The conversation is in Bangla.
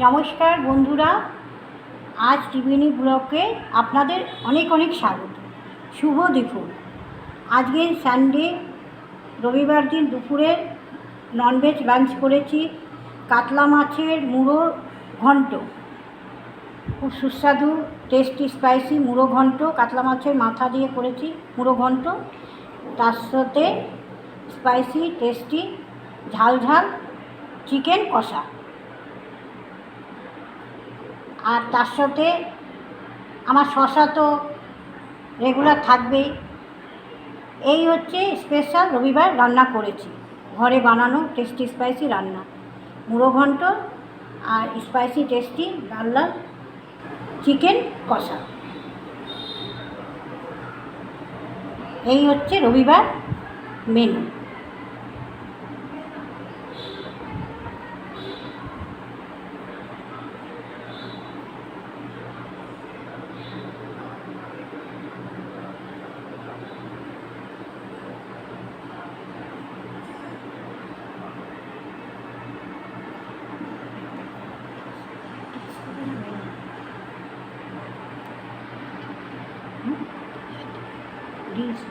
নমস্কার বন্ধুরা, আজ টিভিনি ব্লগে আপনাদের অনেক অনেক স্বাগত। শুভ দুপুর। আজকে সানডে, রবিবার দিন দুপুরে ননভেজ লাঞ্চ করেছি। কাতলা মাছের মুড়ো ঘন্ট, খুব সুস্বাদু টেস্টি স্পাইসি মুড়ো ঘন্ট। কাতলা মাছের মাথা দিয়ে করেছি মুড়ো ঘন্ট, তার সাথে স্পাইসি টেস্টি ঝাল ঝাল চিকেন কষা, আর তার সাথে আমার শসা তো রেগুলার থাকবেই। এই হচ্ছে স্পেশাল রবিবার রান্না করেছি, ঘরে বানানো টেস্টি স্পাইসি রান্না, মুড়ো ঘন্ট আর স্পাইসি টেস্টি লাল লাল চিকেন কষা। এই হচ্ছে রবিবার মেনু। Please,